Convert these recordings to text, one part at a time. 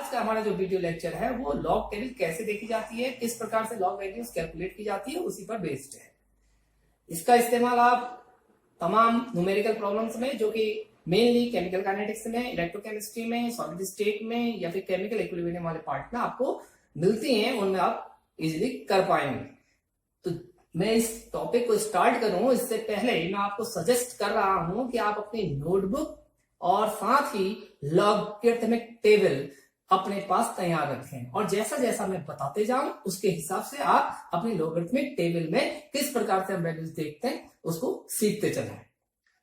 आज का हमारा जो वीडियो लेक्चर है वो लॉग टेबल कैसे देखी जाती है, किस प्रकार से लॉग वैल्यूज कैलकुलेट की जाती है, उसी पर बेस्ड है। इसका इस्तेमाल आप तमाम न्यूमेरिकल प्रॉब्लम्स में, जो कि मेनली केमिकल काइनेटिक्स में, इलेक्ट्रोकेमिस्ट्री में, सॉलिड स्टेट में या फिर केमिकल इक्विलिब्रियम वाले पार्ट में आपको मिलती हैं, उनमें आप इजीली कर पाएंगे। तो मैं इस टॉपिक को स्टार्ट करूं इससे पहले मैं आपको सजेस्ट कर रहा हूं कि आप अपनी नोटबुक और साथ ही लॉगरिथमिक टेबल अपने पास तैयार रखें, और जैसा जैसा मैं बताते जाऊं उसके हिसाब से आप अपनी लॉगरिथमिक टेबल में किस प्रकार से हम वैल्यूज देखते हैं उसको सीखते चलें।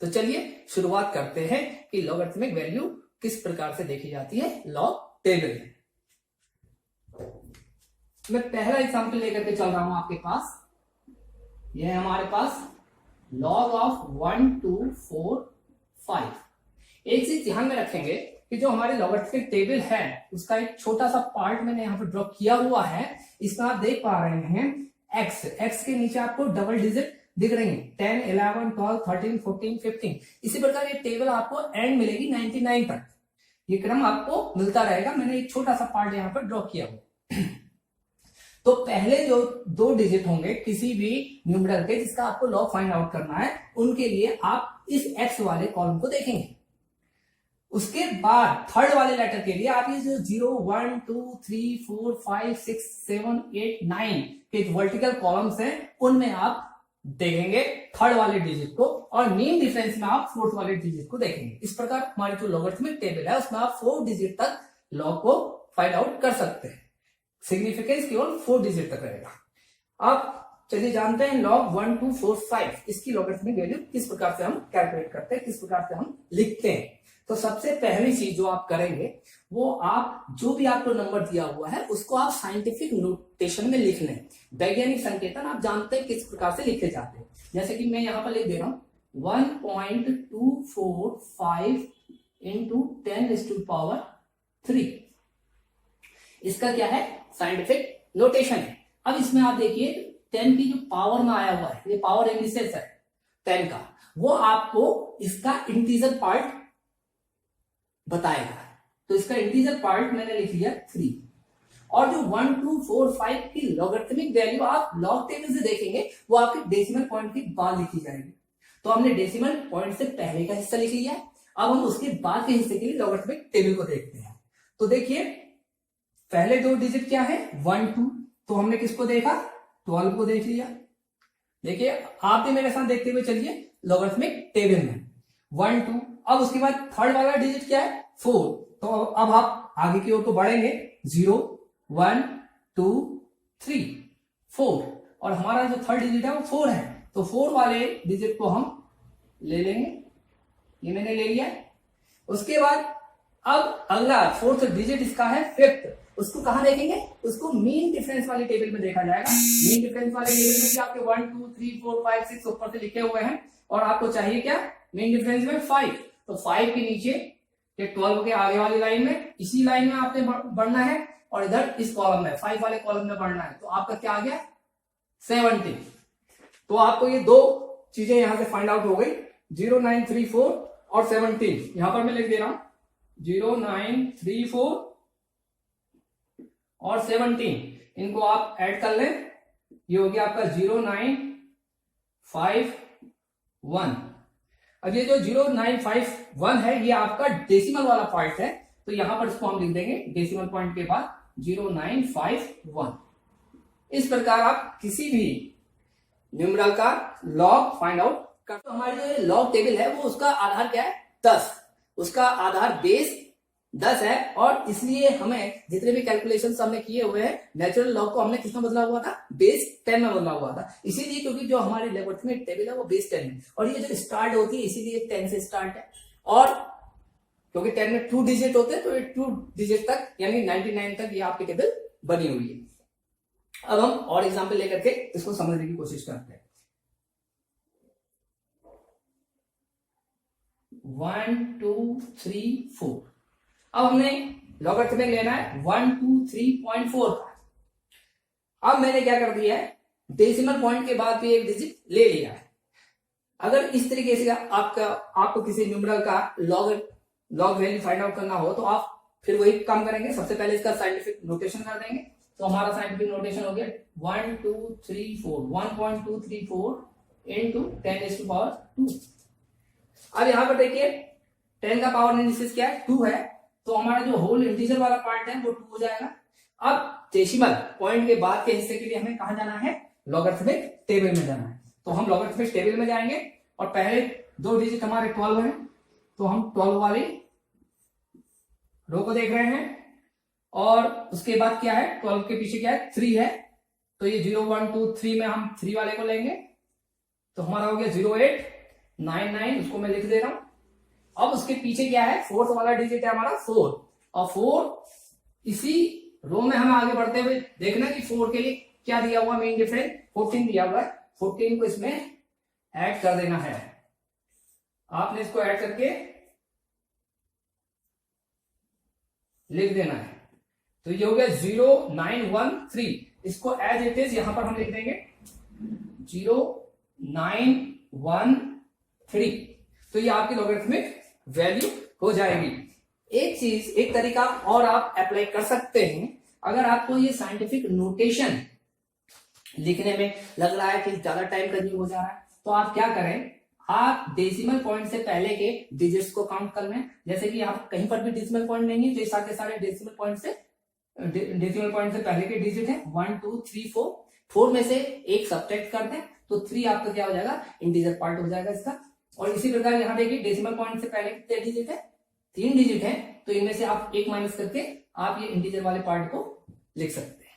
तो चलिए शुरुआत करते हैं कि लॉगरिथमिक वैल्यू किस प्रकार से देखी जाती है लॉग टेबल में। मैं पहला एग्जांपल लेकर के चल रहा हूं आपके पास। यह है हमारे पास log ऑफ 1 2 4 5। एक चीज ध्यान में रखेंगे कि जो हमारे लॉगरिथमिक टेबल है उसका एक छोटा सा पार्ट मैंने यहाँ पर ड्रॉ किया हुआ है। इसमें आप देख पा रहे हैं x के नीचे आपको डबल डिजिट दिख रही है, 10 11 12 13 14 15। इसी प्रकार ये टेबल आपको एंड मिलेगी 99 तक। ये क्रम आपको मिलता रहेगा। मैंने एक छोटा सा पार्ट यहाँ पर ड्रॉ किया हुआ। तो पहले जो दो डिजिट होंगे किसी भी न्यूमरल के जिसका आपको लॉग फाइंड आउट करना है, उनके लिए आप इस x वाले कॉलम को देखेंगे। उसके बाद थर्ड वाले लेटर के लिए आप ये जो 0 1 2 3 4 5 6 7 8 9 के वर्टिकल कॉलम्स हैं उनमें आप देखेंगे थर्ड वाले डिजिट को, और मेन डिफरेंस में आप फोर्थ वाले डिजिट को देखेंगे। इस प्रकार हमारी जो लॉगरिथमिक टेबल है उसमें आप 4 डिजिट तक लॉग को फाइंड आउट कर सकते हैं। सिग्निफिकेंस केवल 4 डिजिट तक रहेगा। अब चलिए जानते हैं log 1 2 4 5 इसकी लॉगरिथमिक वैल्यू किस प्रकार से हम कैलकुलेट करते हैं, किस प्रकार से हम लिखते हैं। तो सबसे पहली चीज जो आप करेंगे वो आप जो भी आपको नंबर दिया हुआ है उसको आप साइंटिफिक नोटेशन में लिख लें। वैज्ञानिक संकेतन आप जानते हैं किस प्रकार से लिखे जाते हैं। जैसे कि मैं यहां पर लिख दे रहा हूं 1.245 इंटू 10⁻³ इसका क्या है, साइंटिफिक नोटेशन है। अब इसमें आप देखिए 10 की जो पावर में आया हुआ है, ये पावर इंडिसेस है 10 का, वो आपको इसका इंटीजर पार्ट बताएगा। तो इसका इंटीजर पार्ट मैंने लिख लिया 3। और जो 1 2 4 5 की लॉगरिथमिक वैल्यू आप लॉग टेबल से देखेंगे वो आपके डेसिमल पॉइंट के बाद लिखी जाएगी। तो हमने डेसिमल पॉइंट से पहले का हिस्सा लिख लिया है। अब हम उसके बाद के हिस्से के लिए लॉगरिथमिक टेबल को देखते हैं। तो देखिए पहले दो डिजिट क्या है 1 2, तो हमने किसको देखा 12 को देख लिया। देखिए आप भी मेरे साथ देखते हुए चलिए लॉगरिथमिक टेबल में 1 2। अब उसके बाद थर्ड वाला डिजिट क्या है 4। तो अब आप आगे की ओर तो बढ़ेंगे 0 1 2 3 4, और हमारा जो थर्ड डिजिट है वो 4 है। तो 4 वाले डिजिट को हम ले लेंगे, ये मैंने ले लिया। उसके बाद अब अगला फोर्थ डिजिट इसका है 5th। उसको कहां देखेंगे, उसको मीन डिफरेंस वाले टेबल में देखा जाएगा। मीन डिफरेंस वाले टेबल में आपके 1 2 3 4 5 6 ऊपर से लिखे हुए हैं, और आपको चाहिए क्या मीन डिफरेंस में 5। तो 5 के नीचे ये 12 के आगे वाली लाइन में, इसी लाइन में आपने बढ़ना है, और इधर इस कॉलम में 5 वाले कॉलम में बढ़ना है। तो आपका क्या आ गया 70। तो आपको ये दो चीजें यहां से फाइंड आउट हो गई, 0 9 3 4 और 17। यहां पर मैं लिख दे रहा हूं 0 9 3 4 और 17। इनको आप ऐड कर लें, ये हो गया आपका 0 9 5 1। अब ये जो 0 9 5 1 है ये आपका डेसिमल वाला पार्ट है, तो यहां पर इसको हम लिख देंगे डेसिमल पॉइंट के बाद 0 9 5 1। इस प्रकार आप किसी भी न्यूमरल का लॉग फाइंड आउट कर। तो हमारी जो लॉग टेबल है वो उसका आधार क्या है 10, उसका आधार बेस 10 है, और इसलिए हमें जितने भी कैलकुलेशंस हमने किए हुए हैं नेचुरल लॉग को हमने किसमें बदला हुआ था, बेस 10 में बदला हुआ था। इसीलिए क्योंकि जो हमारी लॉगरिथमिक टेबल है वो बेस 10 है, और ये जो स्टार्ट होती है इसीलिए 10 से स्टार्ट है, और क्योंकि 10 में 2 डिजिट होते हैं तो ये 2 डिजिट तक यानी 99 तक ये आपकी टेबल बनी हुई है। अब हम और एग्जाम्पल लेकर के इसको समझने की कोशिश करते हैं। 1 2 3 4। अब हमने लॉगरिथमिक लेना है 1 2 3.4 का। अब मैंने क्या कर दिया है, डेसिमल पॉइंट के बाद भी एक डिजिट ले लिया है। अगर इस तरीके से आपको किसी न्यूमरल का लॉग वैल्यू फाइंड आउट करना हो तो आप फिर वही काम करेंगे, सबसे पहले इसका साइंटिफिक नोटेशन कर देंगे। तो हमारा साइंटिफिक नोटेशन हो गया 1 2 3 4 1.234 इंटू 10⁻²। अब यहाँ पर देखिए 10 का पावर एनालिसिस क्या है, 2 है, तो हमारा जो होल इंटीजर वाला पार्ट है वो 2 हो जाएगा। अब डेसिमल पॉइंट के बाद के हिस्से के लिए हमें कहा जाना है, लॉगरिथमिक टेबल में जाना है। तो हम लॉगरिथमिक टेबल में जाएंगे और पहले 2 डिजिट हमारे 12 है, तो हम 12 वाली रो को देख रहे हैं, और उसके बाद क्या है, 12 के पीछे क्या है, 3 है, तो ये 0 1 2 3 में हम 3 वाले को लेंगे, तो हमारा हो गया 0899, उसको मैं लिख दे रहा हूं। अब उसके पीछे क्या है, 4th वाला डिजिट है हमारा 4, और 4 इसी रो में हमें आगे बढ़ते हुए देखना कि 4 के लिए क्या दिया हुआ, मेन डिफरेंस 14 दिया हुआ है, 14 को इसमें ऐड कर देना है। आपने इसको ऐड करके लिख देना है, तो ये हो गया 0913, इसको एज इट इज यहां पर हम लिख देंगे 0913, तो ये आपकी लॉगरिथमिक वैल्यू हो जाएगी। एक चीज, एक तरीका और आप अप्लाई कर सकते हैं, अगर आपको ये साइंटिफिक नोटेशन लिखने में लग रहा है कि ज्यादा टाइम कंज्यूम हो जा रहा है, तो आप क्या करें, आप डेसिमल पॉइंट से पहले के डिजिट्स को काउंट कर लें। जैसे कि आप कहीं पर भी डेसिमल पॉइंट नहीं है, तो सारे सारे डेसिमल पॉइंट से पहले के डिजिट है 1 2 3 4, 4 में से एक सब्ट्रैक्ट कर दें, तो 3 आपका क्या हो जाएगा, इंटीजर पार्ट हो जाएगा इसका। और इसी प्रकार यहाँ देखिए डेसिमल पॉइंट से पहले कितने डिजिट है, 3 डिजिट है, तो इनमें से आप एक माइनस करके आप ये इंटीजर वाले पार्ट को लिख सकते हैं।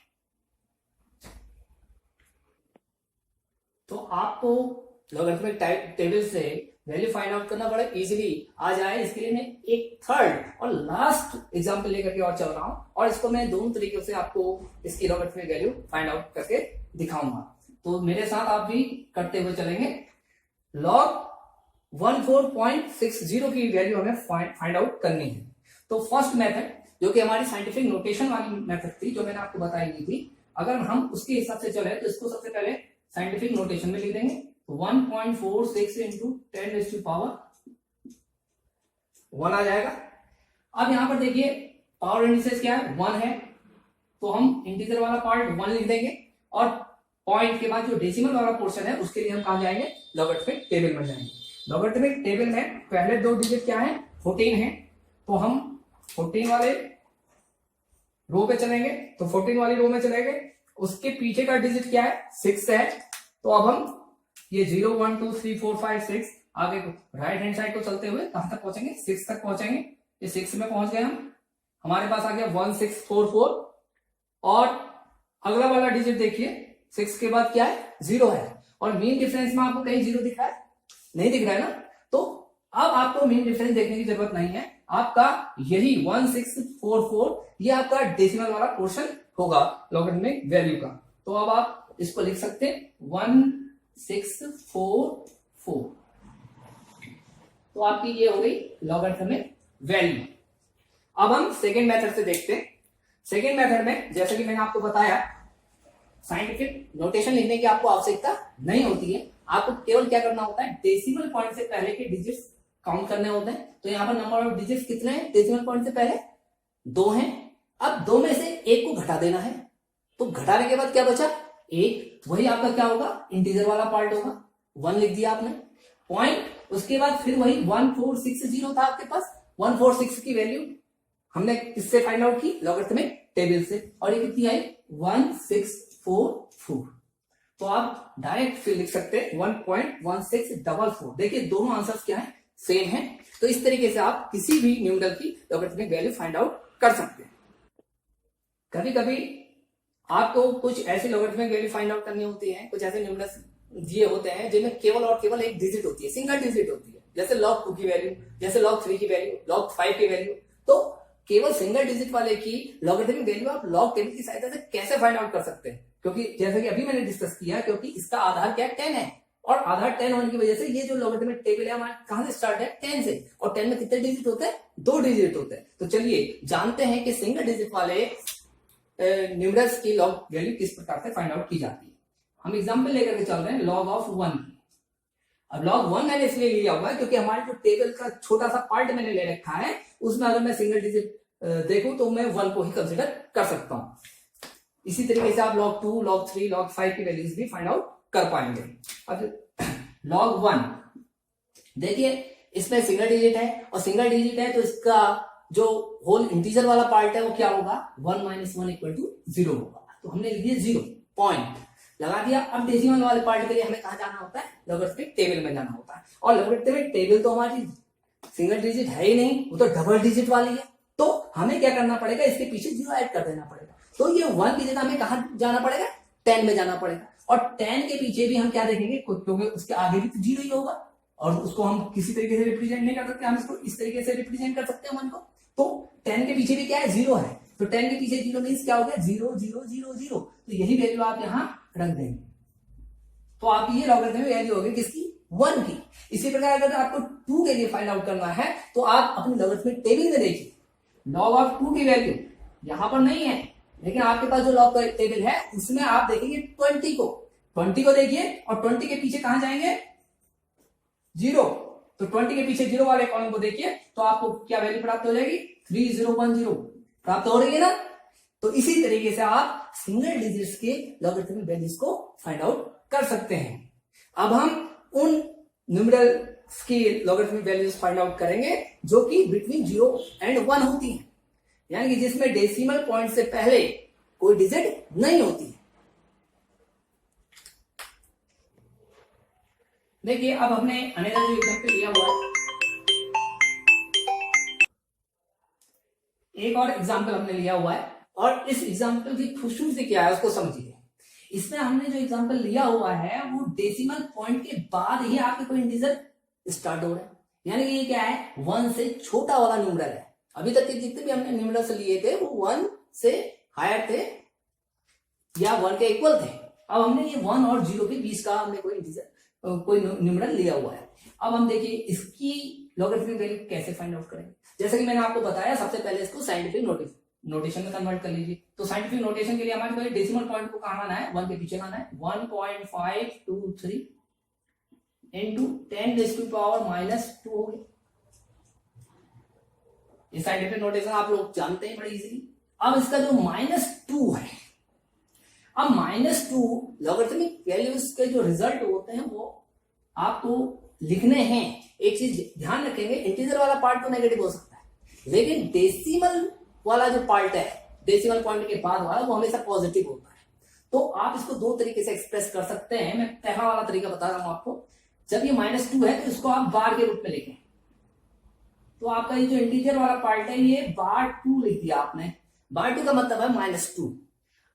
तो आपको लॉगरिथमिक टेबल से वैल्यू फाइंड आउट करना बड़ा इजीली आ जाए, इसके लिए मैं एक थर्ड और लास्ट एग्जांपल लेकर के और चल रहा हूं, और इसको मैं दोनों तरीके से आपको इसकी लॉगरिथमिक वैल्यू फाइंड आउट करके दिखाऊंगा। तो मेरे साथ आप भी करते हुए चलेंगे। लॉग 14.60 की वैल्यू हमें फाइंड आउट करनी है। तो फर्स्ट मेथड, जो कि हमारी साइंटिफिक नोटेशन वाली मेथड थी, जो मैंने आपको बताई थी, अगर हम उसके हिसाब से चले तो इसको सबसे पहले साइंटिफिक नोटेशन में लिख देंगे, 1.46 इंटू 10⁻1 आ जाएगा। अब यहां पर देखिए पावर एनालिसिस क्या है, 1 है, तो हम इंटीजर वाला पार्ट 1 लिख देंगे, और पॉइंट के बाद जो डेसिमल वाला पोर्शन है उसके लिए हम कहां जाएंगे, लॉगरिथमिक टेबल में जाएंगे। लॉगरिथमिक टेबल में पहले 2 डिजिट क्या है, 14 है, तो हम 14 वाले रो पे चलेंगे, तो 14 वाली रो में चलेंगे, उसके पीछे का डिजिट क्या है, 6 है, तो अब हम ये 0 1 2 3 4 5 6 आगे राइट हैंड साइड को चलते हुए कहां तक पहुंचेंगे, 6 तक पहुंचेंगे। ये 6 में पहुंच गए हम, हमारे पास आ गया 1644, और अगला वाला डिजिट देखिए 6 के बाद क्या है, 0 है, और मेन डिफरेंस में आपको कहीं 0 दिख रहा है, नहीं दिख रहा है ना, तो अब आपको मेन डिफरेंस देखने की जरूरत नहीं है, आपका यही 1644 ये आपका डेसिमल वाला पोर्शन होगा लॉगरिथमिक वैल्यू का। तो अब आप इसको लिख सकते हैं 1644, तो आपकी ये हो गई लॉगरिथमिक वैल्यू। अब हम सेकेंड मेथड से देखते हैं। सेकेंड मेथड में जैसे कि मैंने आपको बताया, साइंटिफिक नोटेशन लिखने की आपको आवश्यकता नहीं होती है, आपको केवल क्या करना होता है, डेसिमल पॉइंट से पहले के डिजिट्स काउंट करने होते हैं। तो यहाँ पर नंबर ऑफ डिजिट्स कितने हैं, डेसिमल पॉइंट से पहले 2 हैं, अब 2 में से एक को घटा देना है, तो घटाने के बाद क्या बचा, 1, वही आपका क्या होगा, इंटीजर वाला पार्ट होगा, 1 लिख दिया आपने, पॉइंट, उसके बाद फिर वही 1460 था आपके पास, 146 की वैल्यू हमने किससे फाइंड आउट की, लॉगरिथमिक टेबल से, और ये कितनी आई 1644। तो आप डायरेक्ट फिर लिख सकते हैं 1.1644। देखिए दोनों आंसर्स क्या है, सेम है। तो इस तरीके से आप किसी भी न्यूमरल की लॉगरिथमिक वैल्यू फाइंड आउट कर सकते हैं। कभी कभी आपको कुछ ऐसी लॉगरिथमिक वैल्यू फाइंड आउट करनी होती है, कुछ ऐसे न्यूमरल्स दिए होते हैं जिनमें केवल और केवल एक डिजिट होती है, सिंगल डिजिट होती है, जैसे log 2 की वैल्यू, जैसे log 3 की वैल्यू, log 5 की वैल्यू। तो केवल सिंगल डिजिट वाले की लॉगरिथमिक वैल्यू आप log टेबल की सहायता से कैसे फाइंड आउट कर सकते हैं, क्योंकि जैसे कि अभी मैंने डिस्कस किया, क्योंकि इसका आधार क्या है, 10 है, और आधार 10 होने की वजह से ये जो लॉगरिथमिक टेबल है हमारा कहां से स्टार्ट है, 10 से, और 10 में कितने डिजिट होते हैं, 2 डिजिट होते हैं। तो चलिए जानते हैं कि सिंगल डिजिट वाले न्यूमरल्स की लॉग वैल्यू किस प्रकार से फाइंड आउट की जाती है। हम एग्जांपल लेकर के चल रहे हैं log ऑफ 1 की। अब log 1 मैंने इसलिए लिया हुआ है क्योंकि हमारे जो टेबल का छोटा सा पार्ट मैंने ले रखा है, उसमें अगर मैं सिंगल डिजिट देखूं तो मैं 1 को ही कंसिडर कर सकता हूं। इसी तरीके से आप log 2, log 3, log 5 की वैल्यूज भी फाइंड आउट कर पाएंगे। अब log 1 देखिए, इसमें सिंगल डिजिट है और सिंगल डिजिट है तो इसका जो होल इंटीजर वाला पार्ट है वो क्या होगा, 1 - 1 = 0 होगा। तो हमने लिख दिया 0 पॉइंट लगा दिया। अब डेसिमल वाले पार्ट के लिए हमें कहा जाना होता है, लॉगरिथमिक टेबल में जाना होता है। और लॉगरिथमिक टेबल तो हमारी सिंगल डिजिट है ही नहीं, वो तो डबल डिजिट वाली है। तो हमें क्या करना पड़ेगा, इसके पीछे 0 ऐड कर देना पड़ेगा। तो ये 1 की जगह हमें कहा जाना पड़ेगा, 10 में जाना पड़ेगा। और 10 के पीछे भी हम क्या देखेंगे, क्योंकि उसके आगे भी तो 0 ही होगा और उसको हम किसी तरीके से रिप्रेजेंट नहीं कर सकते, हम इसको इस तरीके से रिप्रेजेंट कर सकते हैं 1 को। तो 10 के पीछे भी क्या है, 0 है। तो 10 के पीछे 0 मीन्स क्या हो गया, 0 0 0 0। तो यही वैल्यू आप यहां रख देंगे। तो आप ये लॉगरिथमिक वैल्यू होगी किसकी, 1 की। इसी प्रकार अगर आपको 2 के लिए फाइंड आउट करना है तो आप अपनी लॉगरिथमिक टेबल में देखिए, लॉग ऑफ 2 की वैल्यू यहां पर नहीं है, लेकिन आपके पास जो लॉग टेबल है उसमें आप देखेंगे 20 को देखिए और 20 के पीछे कहां जाएंगे, 0। तो 20 के पीछे 0 वाले कॉलम को देखिए तो आपको क्या वैल्यू प्राप्त हो जाएगी, 3010 प्राप्त हो रही है ना। तो इसी तरीके से आप सिंगल डिजिट्स के लॉगरिथमिक वैल्यूज को फाइंड आउट कर सकते हैं। अब हम उन न्यूमेरल्स की लॉगरिथमिक वैल्यूज फाइंड आउट करेंगे जो कि बिटवीन 0 और 1 होती है, यानी कि जिसमें डेसिमल पॉइंट से पहले कोई डिजिट नहीं होती है। देखिए, अब हमने अनदर जो एग्जांपल लिया हुआ है, एक और एग्जांपल हमने लिया हुआ है और इस एग्जांपल की खूबसूरती क्या है उसको समझिए। इसमें हमने जो एग्जांपल लिया हुआ है वो डेसिमल पॉइंट के बाद ही आपके कोई इंटीजर स्टार्ट हो रहा है, यानी कि ये क्या है, 1 से छोटा वाला न्यूमेरल है। अभी तक के जितने भी हमने न्यूमेरल्स लिए थे वो 1 से हायर थे या 1 के इक्वल थे। अब हमने ये 1 और 0 के बीच का हमने कोई इंटीजर कोई न्यूमेरल लिया हुआ है। अब हम देखिए इसकी लॉगरिथमिक वैल्यू कैसे फाइंड आउट करेंगे। जैसे कि मैंने आपको बताया, सबसे पहले इसको साइंटिफिक नोटेशन में कन्वर्ट कर लीजिए। तो साइंटिफिक नोटेशन के लिए हमारे को डेसिमल पॉइंट को कहां लाना है, 1 के पीछे लाना है। 1.523 into 10⁻⁻² हो गई। ये साइंटिफिक नोटेशन आप लोग जानते हैं बड़ी इजीली। अब इसका जो -2 है, अब -2 लॉगरिथमिक वैल्यूज के जो रिजल्ट होते हैं वो आपको लिखने हैं। एक चीज ध्यान रखेंगे, इंटीजर वाला पार्ट तो नेगेटिव हो सकता है, लेकिन डेसिमल वाला जो पार्ट है, डेसिमल पॉइंट के बाद वाला, वो हमेशा पॉजिटिव होता है। तो आप इसको 2 तरीके से एक्सप्रेस कर सकते हैं। मैं पहला वाला तरीका बता रहा हूं आपको। जब ये -2 है तो इसको आप बार के रूप में लिखें। तो आपका ये जो इंटीजर वाला पार्ट है ये bar2 लिख दिया आपने। bar2 का मतलब है -2।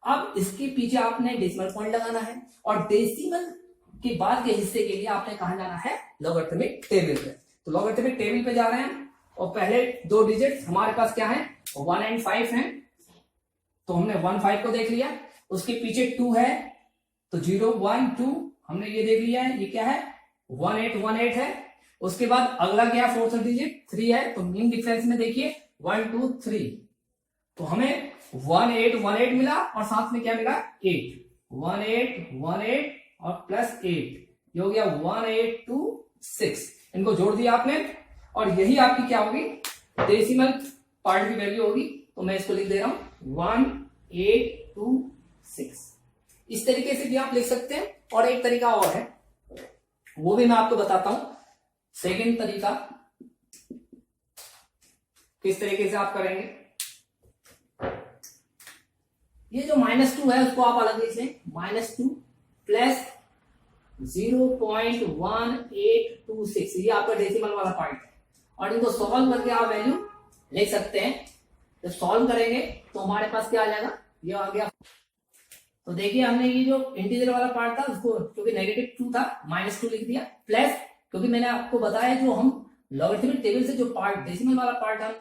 अब इसके पीछे आपने डेसिमल पॉइंट लगाना है और डेसिमल के बाद के हिस्से के लिए आपने कहा जाना है, लॉगरिथमिक टेबल पे। तो लॉगरिथमिक टेबल पे जा रहे हैं और पहले 2 डिजिट हमारे पास क्या है, 1 और 5 है। तो हमने 1 5 को देख लिया, उसके पीछे 2 है तो 0 1 2 हमने ये देख लिया है। ये क्या है, 1 8 1 8 है। उसके बाद अगला क्या, 4th डिजिट 3 है। तो मीन डिफरेंस में देखिए 1 2 3, तो हमें 1 8 1 8 मिला और साथ में क्या मिला, 8 1 8 1 8 और +8, ये हो गया 1 8 2 6। इनको जोड़ दिया आपने और यही आपकी क्या होगी, डेसिमल पार्ट की वैल्यू होगी। तो मैं इसको लिख दे रहा हूं 1826। इस तरीके से भी आप लिख सकते हैं। और एक तरीका और है, वो भी मैं आपको बताता हूं। सेकंड तरीका किस तरीके से आप करेंगे, ये जो -2 है उसको आप अलग लिख लें, -2 प्लस 0.1826, ये आपका डेसिमल वाला पार्ट है। और इनको सॉल्व करके आप वैल्यू लिख सकते हैं। जब सॉल्व करेंगे तो हमारे पास क्या आ जाएगा, ये आ गया। तो देखिए हमने ये जो इंटीजर वाला पार्ट था उसको, क्योंकि -2 था, -2 लिख दिया, प्लस क्योंकि मैंने आपको बताया जो हम लॉगरिथमिक टेबल से जो पार्ट डेसिमल वाला पार्ट हम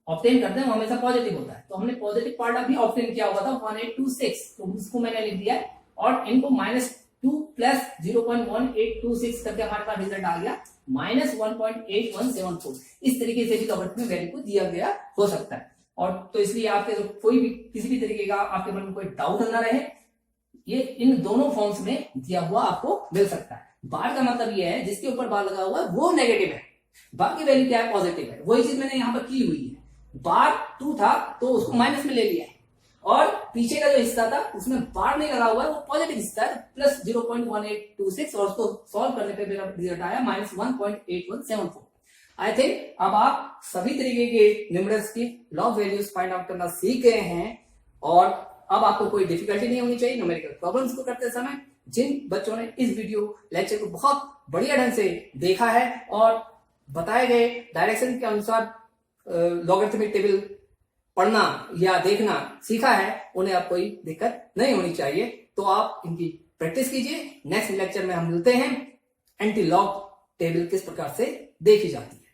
ऑब्टेन करते हैं वो हमेशा पॉजिटिव होता है। तो हमने पॉजिटिव पार्ट अभी ऑब्टेन किया हुआ था 1826, तो उसको मैंने लिख दिया और इनको -2 प्लस 0.1826 करके हमारे पास रिजल्ट आ गया -1.8174। इस तरीके से भी लॉगरिथमिक वैल्यू को दिया गया हो सकता है। और तो इसलिए आपके कोई भी किसी भी तरीके का आपके मन में कोई डाउट न रहे, ये इन दोनों फॉर्म्स में दिया हुआ आपको मिल सकता है। बार का मतलब ये है जिसके ऊपर बार लगा हुआ है वो नेगेटिव है, बाकी वैल्यू क्या है, पॉजिटिव है। वही चीज मैंने यहाँ पर की हुई है। बार 2 था तो उसको माइनस में ले लिया है, और पीछे का जो हिस्सा था उसमें बार नहीं लगा हुआ है, वो पॉजिटिव हिस्सा है, प्लस 0.1826, और उसको सॉल्व करने पे मेरा रिजल्ट आया -1.8174। आई थिंक अब आप सभी तरीके के न्यूमरल्स की लॉग वैल्यूज फाइंड आउट करना सीख गए हैं, और अब आपको कोई डिफिकल्टी नहीं होनी चाहिए न्यूमेरिकल प्रॉब्लम्स को करते समय। जिन बच्चों ने इस वीडियो लेक्चर को बहुत बढ़िया ढंग से देखा है और बताए गए डायरेक्शन के अनुसार लॉगरिथमिक टेबल पढ़ना या देखना सीखा है, उन्हें अब कोई दिक्कत नहीं होनी चाहिए। तो आप इनकी प्रैक्टिस कीजिए। नेक्स्ट लेक्चर में हम मिलते हैं, एंटी लॉग टेबल किस प्रकार से देखी जाती है।